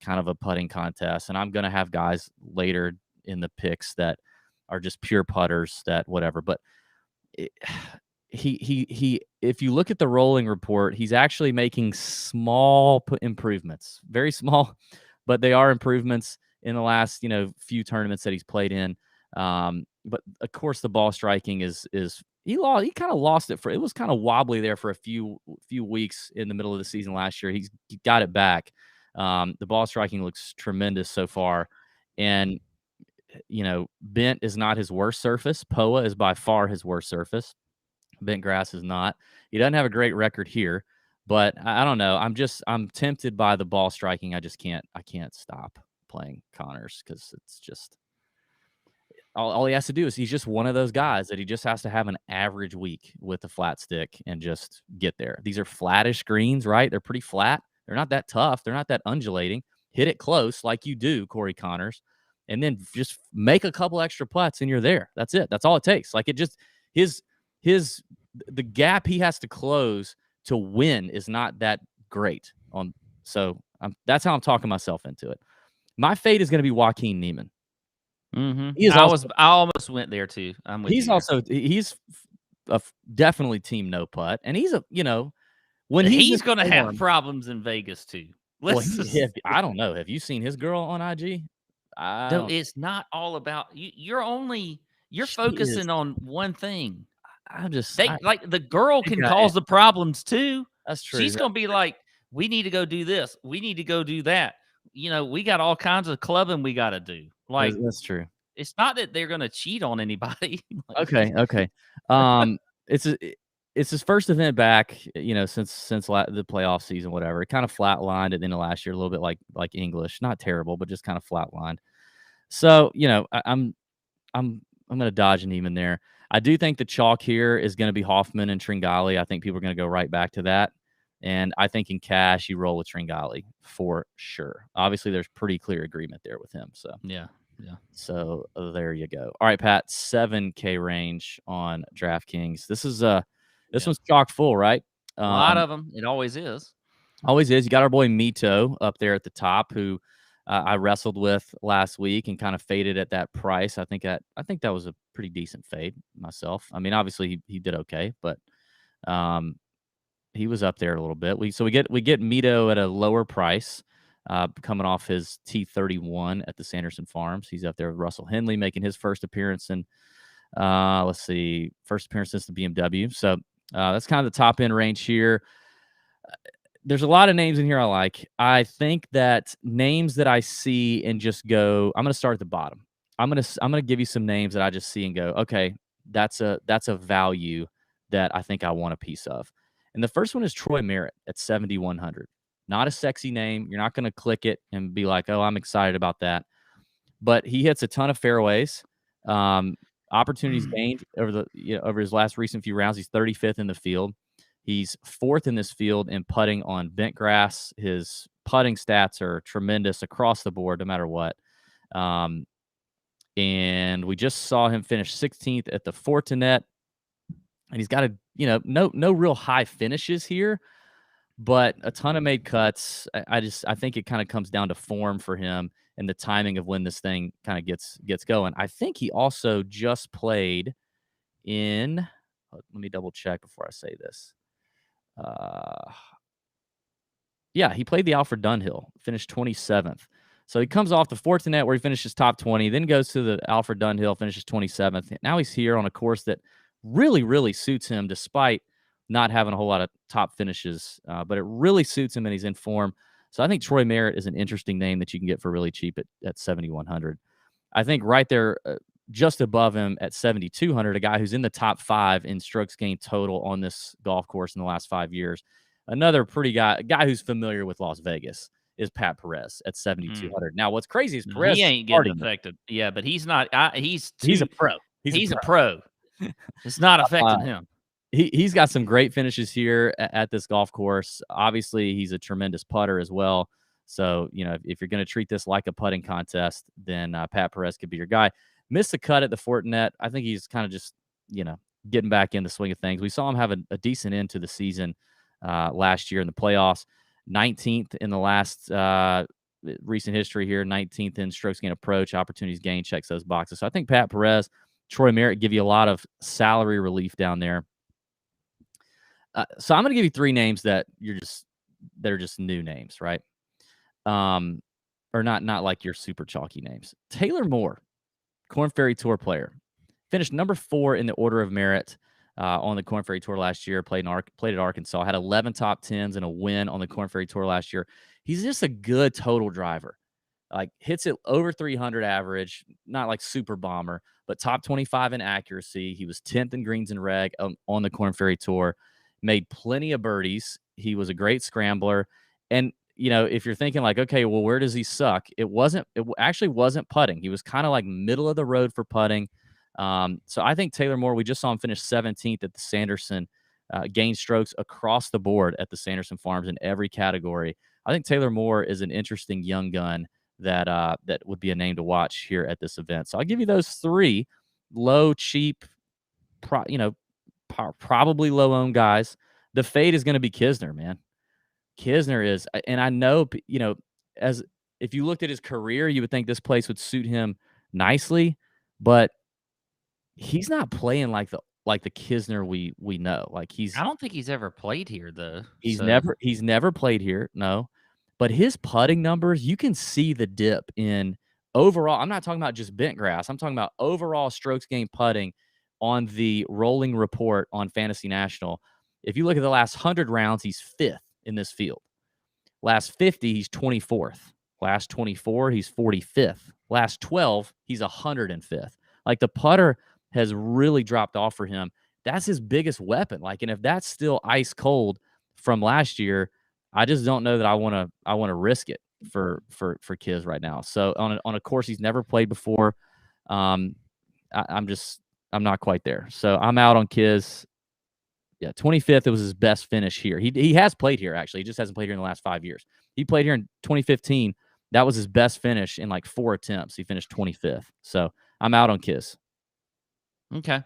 kind of a putting contest. And I'm going to have guys later in the picks that are just pure putters, that whatever. But he if you look at the rolling report, he's actually making small improvements, very small, but they are improvements in the last, few tournaments that he's played in. But of course, the ball striking is he kind of lost it it was kind of wobbly there for a few weeks in the middle of the season last year. He got it back. The ball striking looks tremendous so far, and bent is not his worst surface. POA is by far his worst surface. Bent grass is not. He doesn't have a great record here, but I don't know. I'm tempted by the ball striking. I can't stop playing Connors because it's just all he has to do is he's just one of those guys that he just has to have an average week with a flat stick and just get there. These are flattish greens, right? They're pretty flat. They're not that tough. They're not that undulating. Hit it close like you do, Corey Connors, and then just make a couple extra putts and you're there. That's it. That's all it takes. Like it just the gap he has to close to win is not that great. That's how I'm talking myself into it. My fate is going to be Joaquin Niemann. Mm-hmm. I almost went there too. I'm with you. He's definitely team no putt, and he's when he's going to have problems in Vegas too. I don't know. Have you seen his girl on IG? No, it's not all about you. You're focusing on one thing. Like the girl can cause the problems too. That's true. She's going to be like, we need to go do this. We need to go do that. We got all kinds of clubbing we got to do. Like that's true. It's not that they're going to cheat on anybody. Okay. It's his first event back, since the playoff season, whatever. It kind of flatlined at the end of last year, a little bit like English, not terrible, but just kind of flatlined. So, I'm going to dodge an even there. I do think the chalk here is going to be Hoffman and Tringali. I think people are going to go right back to that. And I think in cash, you roll with Tringali for sure. Obviously, there's pretty clear agreement there with him. So yeah. So there you go. All right, Pat, 7K range on DraftKings. This one's chock full, right? A lot of them. It always is. Always is. You got our boy Mito up there at the top, who I wrestled with last week and kind of faded at that price. I think that was a pretty decent fade myself. I mean, obviously he did okay, but he was up there a little bit. We get Mito at a lower price, coming off his T31 at the Sanderson Farms. He's up there with Russell Henley making his first appearance in first appearance since the BMW. So that's kind of the top end range here. There's a lot of names in here I like. I think that names that I see and just go, I'm going to start at the bottom. I'm going to give you some names that I just see and go, okay, that's a value that I think I want a piece of. And the first one is Troy Merritt at 7,100. Not a sexy name. You're not going to click it and be like, oh, I'm excited about that. But he hits a ton of fairways. Opportunities gained over his last recent few rounds. He's 35th in the field. He's 4th in this field in putting on bent grass. His putting stats are tremendous across the board, no matter what. And we just saw him finish 16th at the Fortinet. And he's got no real high finishes here, but a ton of made cuts. I think it kind of comes down to form for him and the timing of when this thing kind of gets going. I think he also just played in. Let me double check before I say this. Yeah, he played the Alfred Dunhill, finished 27th. So he comes off the Fortinet where he finishes top 20, then goes to the Alfred Dunhill, finishes 27th. Now he's here on a course that really, really suits him despite not having a whole lot of top finishes, but it really suits him and he's in form. So I think Troy Merritt is an interesting name that you can get for really cheap at 7,100. I think right there, just above him at 7,200, a guy who's in the top 5 in strokes gained total on this golf course in the last 5 years. Another pretty guy who's familiar with Las Vegas is Pat Perez at 7,200. Now, what's crazy is Perez. He ain't getting affected. Yeah, but he's not. He's a pro. He's a pro. It's not affecting him. He's got some great finishes here at this golf course. Obviously, he's a tremendous putter as well. So, if you're going to treat this like a putting contest, then Pat Perez could be your guy. Missed the cut at the Fortinet. I think he's kind of just, getting back in the swing of things. We saw him have a decent end to the season last year in the playoffs. 19th in the last recent history here. 19th in strokes gained approach, opportunities gained, checks those boxes. So I think Pat Perez, Troy Merritt give you a lot of salary relief down there. So I'm going to give you 3 names that are just new names, right? Or not like your super chalky names. Taylor Moore, Korn Ferry Tour player, finished number 4 in the order of merit on the Korn Ferry Tour last year. Played at Arkansas, had 11 top 10s and a win on the Korn Ferry Tour last year. He's just a good total driver. Like hits it over 300 average, not like super bomber, but top 25 in accuracy. He was 10th in greens and reg on the Korn Ferry Tour. Made plenty of birdies. He was a great scrambler. And if you're thinking like, okay, well, where does he suck? It actually wasn't putting. He was kind of like middle of the road for putting. So I think Taylor Moore, we just saw him finish 17th at the Sanderson, gained strokes across the board at the Sanderson Farms in every category. I think Taylor Moore is an interesting young gun that would be a name to watch here at this event. So I'll give you those 3 low, cheap, probably low-owned guys. The fade is going to be Kisner, man. Kisner is, and I know, as if you looked at his career, you would think this place would suit him nicely, but he's not playing like the Kisner we know. Like I don't think he's ever played here though. He's never played here, no. But his putting numbers, you can see the dip in overall. I'm not talking about just bent grass. I'm talking about overall strokes gained putting on the rolling report on Fantasy National. If you look at the last 100 rounds, he's 5th in this field. Last 50, he's 24th. Last 24, he's 45th. Last 12, he's 105th. Like the putter has really dropped off for him. That's his biggest weapon. Like, and if that's still ice cold from last year, I just don't know that I want to risk it for Kiz right now. So on a course he's never played before, I'm not quite there. So I'm out on Kiz. Yeah, 25th. It was his best finish here. He has played here actually. He just hasn't played here in the last 5 years. He played here in 2015. That was his best finish in like 4 attempts. He finished 25th. So I'm out on Kiz. Okay.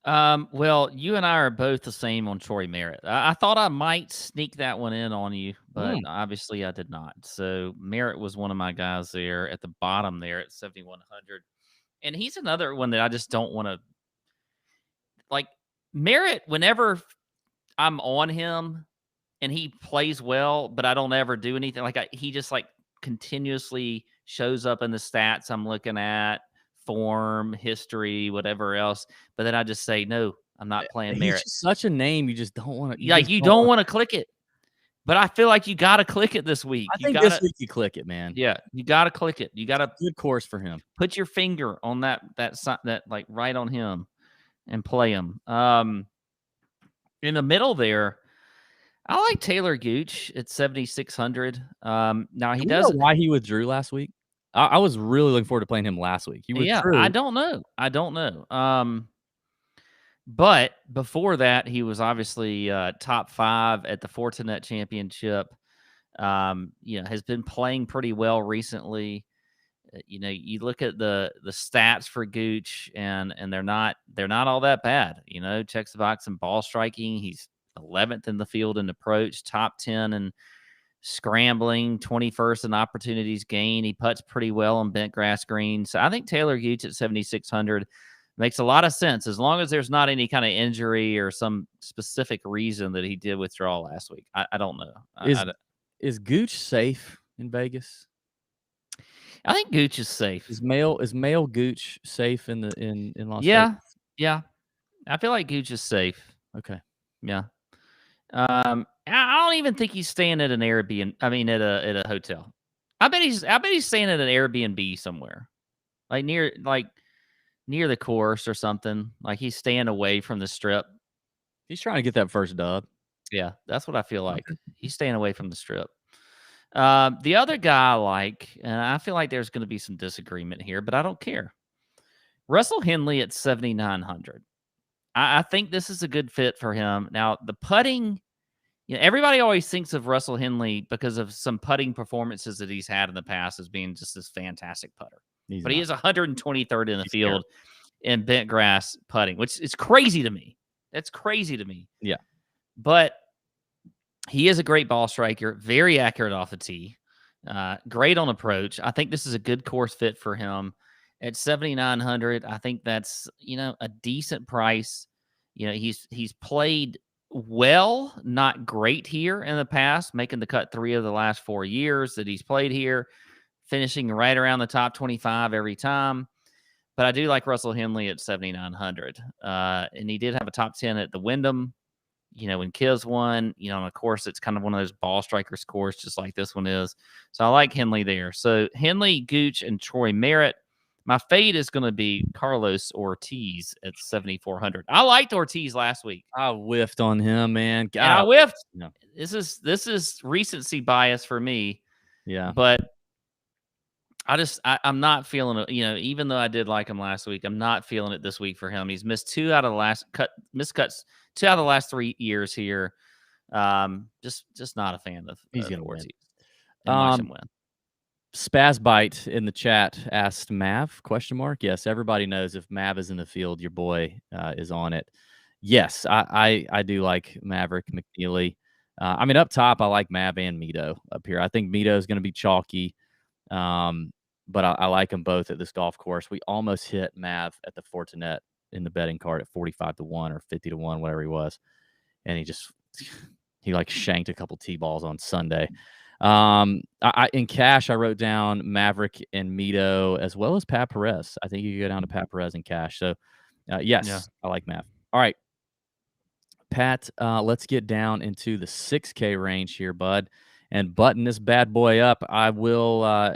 Well, you and I are both the same on Troy Merritt. I thought I might sneak that one in on you, but obviously I did not. So Merritt was one of my guys there at the bottom there at 7,100. And he's another one that I just don't want to like. Merritt, whenever I'm on him and he plays well, but I don't ever do anything, he just like continuously shows up in the stats I'm looking at, form, history, whatever else. But then I just say, no, I'm not playing Merritt. He's such a name. You just don't want to. You don't want to click it. But I feel like you got to click it this week. I think this week you click it, man. Yeah, you got to click it. You got to good course for him. Put your finger on that like right on him and play him. In the middle there, I like Taylor Gooch at 7,600. Now he does. Why he withdrew last week? I was really looking forward to playing him last week. He withdrew. Yeah, I don't know. But before that, he was obviously top 5 at the Fortinet Championship. Has been playing pretty well recently. You look at the stats for Gooch, and they're not all that bad. Checks the box in ball striking. He's 11th in the field in approach, top 10 in scrambling, 21st in opportunities gained. He putts pretty well on bent grass greens. So I think Taylor Gooch at 7,600 makes a lot of sense as long as there's not any kind of injury or some specific reason that he did withdraw last week. I don't know. Is Gooch safe in Vegas? I think Gooch is safe. Is male Gooch safe in Las Vegas? Vegas? Yeah. I feel like Gooch is safe. Okay. Yeah. I don't even think he's staying at an Airbnb. I mean, at a hotel. I bet he's staying at an Airbnb somewhere, like near the course or something. Like he's staying away from the strip. He's trying to get that first dub. Yeah, that's what I feel like. Okay. He's staying away from the strip. The other guy I like, and I feel like there's going to be some disagreement here, but I don't care. Russell Henley at 7,900. I think this is a good fit for him. Now, the putting, everybody always thinks of Russell Henley because of some putting performances that he's had in the past as being just this fantastic putter. He is 123rd in the field in bent grass putting, which is crazy to me. That's crazy to me. Yeah. But he is a great ball striker, very accurate off the tee, great on approach. I think this is a good course fit for him. At 7,900, I think that's a decent price. He's played not great here in the past, making the cut 3 of the last 4 years that he's played here, finishing right around the top 25 every time. But I do like Russell Henley at 7,900. And he did have a top 10 at the Wyndham, when Kivs won. And of course, it's kind of one of those ball striker scores, just like this one is. So I like Henley there. So Henley, Gooch, and Troy Merritt. My fade is going to be Carlos Ortiz at 7,400. I liked Ortiz last week. I whiffed on him, man. God, And I whiffed. No. This is recency bias for me. Yeah. But I'm not feeling it. Even though I did like him last week, I'm not feeling it this week for him. He's missed two out of the last 3 years here. Just not a fan of. He's gonna Ortiz. win. Watch him win. Spazbite in the chat asked Mav ? Yes, everybody knows if Mav is in the field, your boy is on it. Yes, I do like Maverick McNeely. Up top, I like Mav and Mito up here. I think Mito is going to be chalky, but I like them both at this golf course. We almost hit Mav at the Fortinet in the betting card at 45-1 or 50-1, whatever he was, and he like shanked a couple T-balls on Sunday. In cash, I wrote down Maverick and Mito as well as Pat Perez. I think you could go down to Pat Perez in cash. So, yes, yeah. I like Mav. All right, Pat, let's get down into the 6K range here, bud, and button this bad boy up. I will, I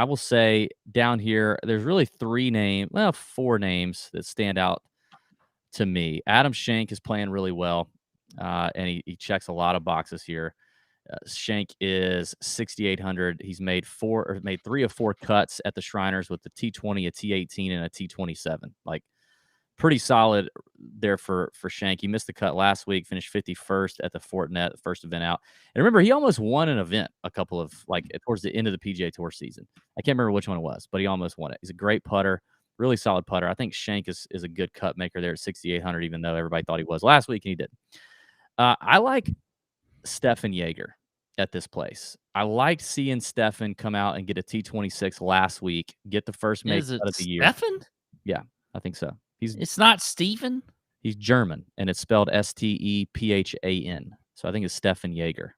will say down here, there's really four names that stand out to me. Adam Schenk is playing really well, and he checks a lot of boxes here. Schenk is 6,800. He's made 3 of 4 cuts at the Shriners with the T20, a T18, and a T27. Like, pretty solid there for Schenk. He missed the cut last week, finished 51st at the Fortinet, the first event out. And remember, he almost won an event towards the end of the PGA Tour season. I can't remember which one it was, but he almost won it. He's a great putter, really solid putter. I think Schenk is a good cut maker there at 6,800, even though everybody thought he was last week and he didn't. I like Stefan Jaeger at this place. I liked seeing Stefan come out and get a T26 last week, get the first made cut of the year. Stefan? Yeah, I think so. It's not Stephen? He's German, and it's spelled Stephan. So I think it's Stefan Jaeger.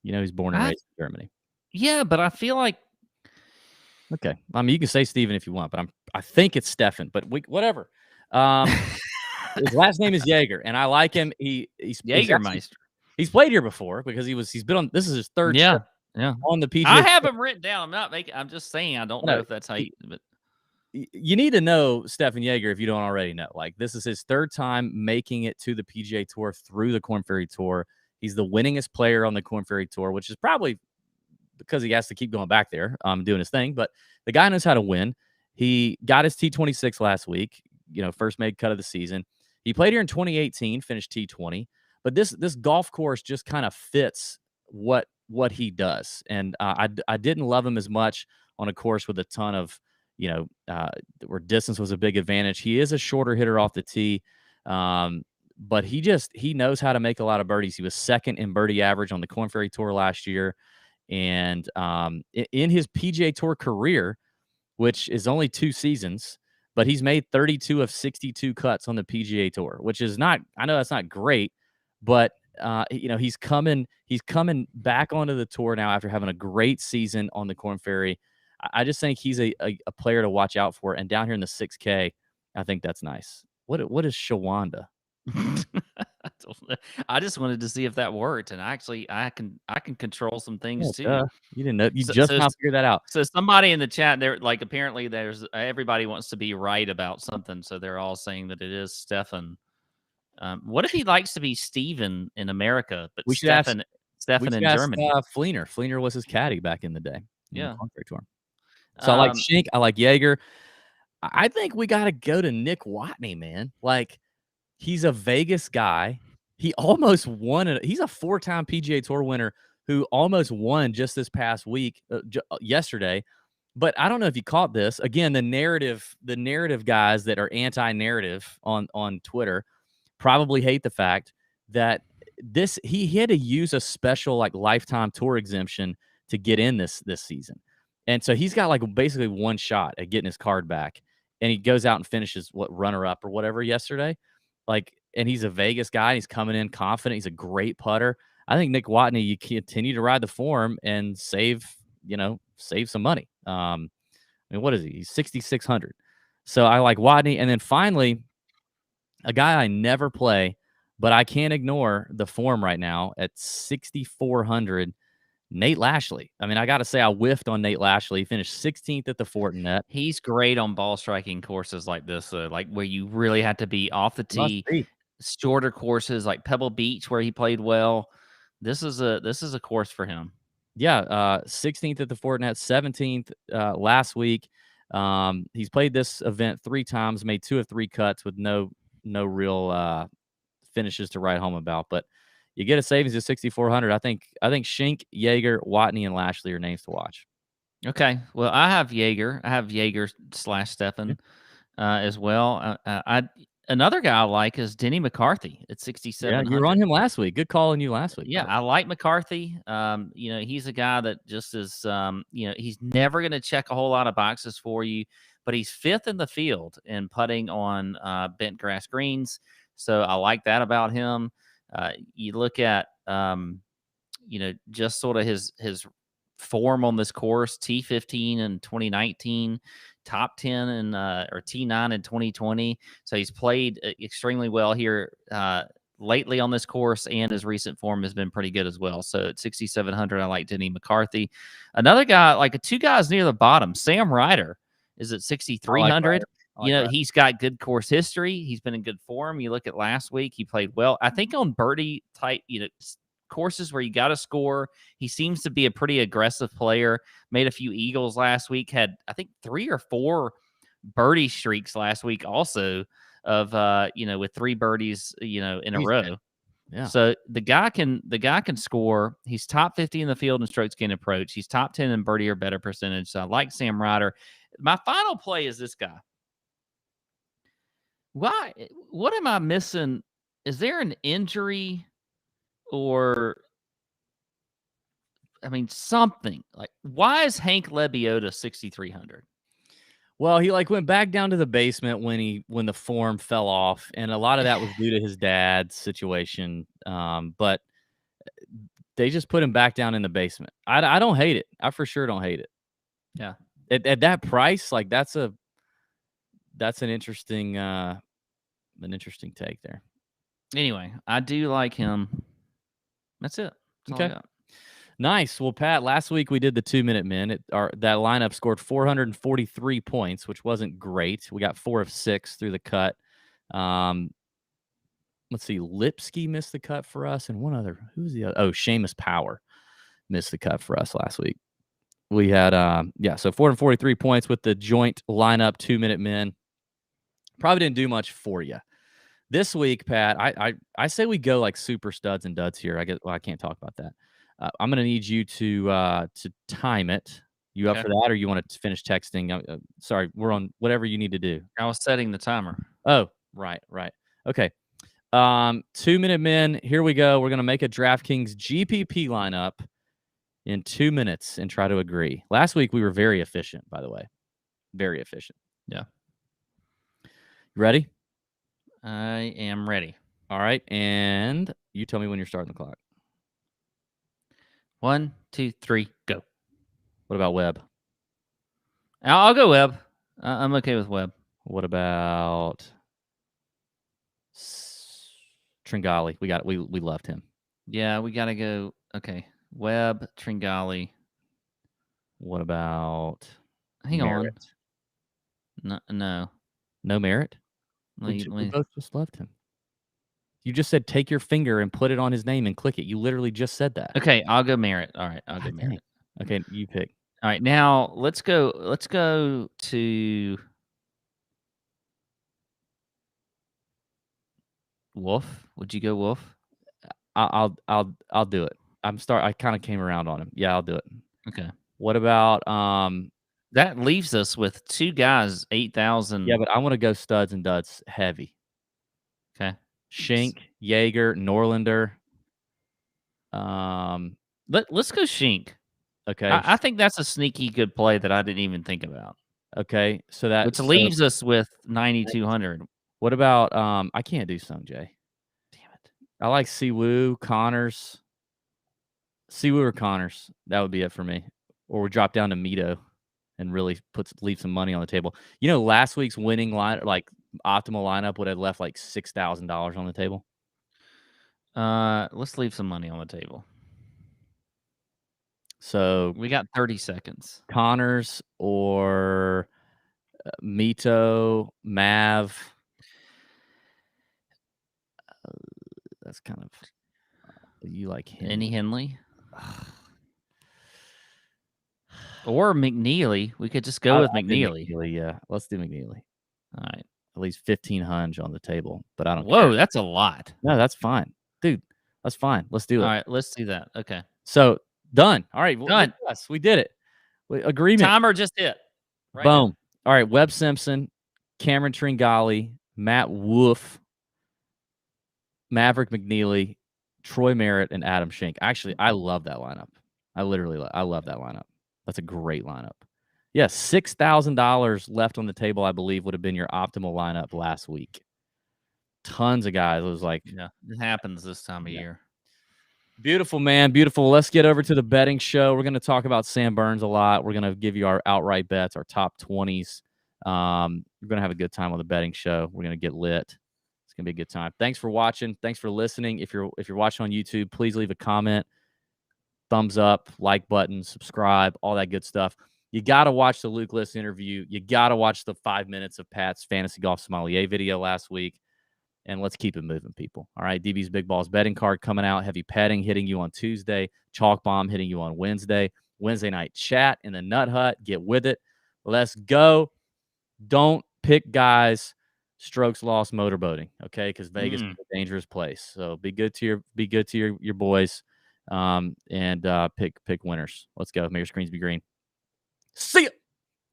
He's born and raised in Germany. Yeah, but I feel like... Okay. You can say Steven if you want, but I think it's Stefan, but whatever. His last name is Jaeger, and I like him. He's Jaegermeister. He's played here before because he's been on. This is his third trip on the PGA. I have him written down. I'm just saying. I don't know if that's how but you need to know Stefan Jaeger if you don't already know. Like, this is his third time making it to the PGA Tour through the Korn Ferry Tour. He's the winningest player on the Korn Ferry Tour, which is probably because he has to keep going back there, doing his thing. But the guy knows how to win. He got his T26 last week. First made cut of the season. He played here in 2018, finished T20. But this golf course just kind of fits what he does. And I didn't love him as much on a course with a ton of, where distance was a big advantage. He is a shorter hitter off the tee, but he knows how to make a lot of birdies. He was second in birdie average on the Korn Ferry Tour last year. And in his PGA Tour career, which is only 2 seasons, but he's made 32 of 62 cuts on the PGA Tour, which is not, I know that's not great, but he's coming back onto the tour now after having a great season on the Korn Ferry. I just think he's a player to watch out for. And down here in the 6K, I think that's nice. What is Shawanda? I just wanted to see if that worked, and actually, I can control some things too. You didn't know. You just now figured that out. So somebody in the chat, they're like, apparently, everybody wants to be right about something, so they're all saying that it is Stefan. What if he likes to be Steven in America, but Stefan in Germany? Fleener. Fleener was his caddy back in the day. Yeah. Tour. So I like Schenk. I like Jaeger. I think we got to go to Nick Watney, man. Like, he's a Vegas guy. He almost won. He's a 4-time PGA Tour winner who almost won just this past week, yesterday. But I don't know if you caught this. Again, the narrative guys that are anti-narrative on Twitter probably hate the fact that he had to use a special lifetime tour exemption to get in this season. And so he's got basically one shot at getting his card back. And he goes out and finishes runner up or whatever yesterday. and he's a Vegas guy. He's coming in confident. He's a great putter. I think Nick Watney, you continue to ride the form and save some money. I mean, what is he? He's 6,600. So I like Watney. And then finally, a guy I never play, but I can't ignore the form right now at 6,400. Nate Lashley. I mean, I got to say, I whiffed on Nate Lashley. He finished 16th at the Fortinet. He's great on ball striking courses like this, like where you really have to be off the tee. Shorter courses like Pebble Beach, where he played well. This is a course for him. Yeah, 16th at the Fortinet, 17th last week. He's played this event 3 times, made 2 of 3 cuts with no real finishes to write home about. But you get a savings of 6,400. I think Schink, Yeager, Watney, and Lashley are names to watch. Okay, well, I have Yeager. I have Yeager / Steffen as well. Another guy I like is Denny McCarthy at 6,700. Yeah, you were on him last week. Good call on you last week. Yeah, I like McCarthy. He's a guy that just is, he's never going to check a whole lot of boxes for you, but he's 5th in the field in putting on bent grass greens. So I like that about him. You look at, just sort of his form on this course, T15 in 2019, top 10 or T9 in 2020. So he's played extremely well here lately on this course, and his recent form has been pretty good as well. So at 6,700, I like Denny McCarthy. Another guy, like 2 guys near the bottom, Sam Ryder is at 6,300. He's got good course history. He's been in good form. You look at last week, he played well. I think on birdie type, courses where you got to score, he seems to be a pretty aggressive player. Made a few eagles last week. Had, I think, 3 or 4 birdie streaks last week also of, with 3 birdies, in a row. Yeah. So the guy can score. He's top 50 in the field in strokes gained approach. He's top 10 in birdie or better percentage. So I like Sam Ryder. My final play is this guy. Why? What am I missing? Is there an injury or, I mean, something? Like, why is Hank Lebioda 6,300? Well, he went back down to the basement when the form fell off, and a lot of that was due to his dad's situation. But they just put him back down in the basement. I don't hate it. I for sure don't hate it. Yeah. At that price, that's an interesting take there. Anyway, I do like him. That's it. That's okay. Nice. Well, Pat, last week we did the 2-minute min. That lineup scored 443 points, which wasn't great. We got 4 of 6 through the cut. Let's see. Lipsky missed the cut for us, and one other. Who's the other? Oh, Seamus Power missed the cut for us last week. We had so 443 points with the joint lineup 2-minute min. Probably didn't do much for you. This week, Pat, I say we go like super studs and duds here. I can't talk about that. I'm going to need you to time it. You up for that, or you want to finish texting? Sorry, we're on whatever you need to do. I was setting the timer. Oh, right. Okay. 2-minute min. Here we go. We're going to make a DraftKings GPP lineup in 2 minutes and try to agree. Last week we were very efficient, by the way. Very efficient. Yeah. You ready? I am ready. All right, and you tell me when you're starting the clock. 1, 2, 3, go. What about Webb? I'll go Webb. I'm okay with Webb. What about Tringali? We loved him. Yeah, we got to go. Okay, Webb, Tringali. What about Hang Merritt? on. No Merritt? We both just loved him. You just said take your finger and put it on his name and click it. You literally just said that. Okay, I'll go Merritt. All right, I'll go Merritt. Okay, you pick. All right, now let's go to Wolf. Would you go Wolf? I'll do it. I kind of came around on him. Yeah, I'll do it. Okay. What about that leaves us with 2 guys, 8,000. Yeah, but I want to go studs and duds heavy. Okay. Schink, Yeager, Norlander. Let's go Schink. Okay. I think that's a sneaky good play that I didn't even think about. Okay, so that leaves us with 9,200. What about I can't do Sung Jae. I like Siwoo, Connors. Siwoo or Connors. That would be it for me. Or we drop down to Mito and really leave some money on the table. You know, last week's winning line, like optimal lineup, would have left like $6,000 on the table. Let's leave some money on the table. So we got 30 seconds. Connors or Mito, Mav. That's kind of you like him. Any Henley or McNeely. We could just go with McNeely. Yeah, let's do McNeely. All right, at least 1,500 on the table, but I don't. Whoa, care. That's a lot. No, that's fine, dude. That's fine. Let's do it. All right, let's do that. Okay. So done. All right, done. Yes, we did it. Agreement. Timer just hit. Right Boom. Now. All right, Webb Simpson, Cameron Tringali, Matt Wolf, Maverick McNeely, Troy Merritt, and Adam Schenk. Actually, I love that lineup. I love that lineup. That's a great lineup. Yeah, $6,000 left on the table, I believe, would have been your optimal lineup last week. Tons of guys. It was like, yeah, it happens this time of year. Beautiful, man. Beautiful. Let's get over to the betting show. We're going to talk about Sam Burns a lot. We're going to give you our outright bets, our top 20s. We're going to have a good time on the betting show. We're going to get lit. It's going to be a good time. Thanks for watching. Thanks for listening. If you're watching on YouTube, please leave a comment, thumbs up, like button, subscribe, all that good stuff. You got to watch the Luke List interview. You got to watch the 5 minutes of Pat's Fantasy Golf Sommelier video last week. And let's keep it moving, people. All right, DB's Big Balls betting card coming out. Heavy petting hitting you on Tuesday. Chalk Bomb hitting you on Wednesday. Wednesday night chat in the Nut Hut. Get with it. Let's go. Don't pick guys strokes lost motorboating, okay? Because Vegas is a dangerous place. So be good to your boys, and pick winners. Let's go. May your screens be green. See ya.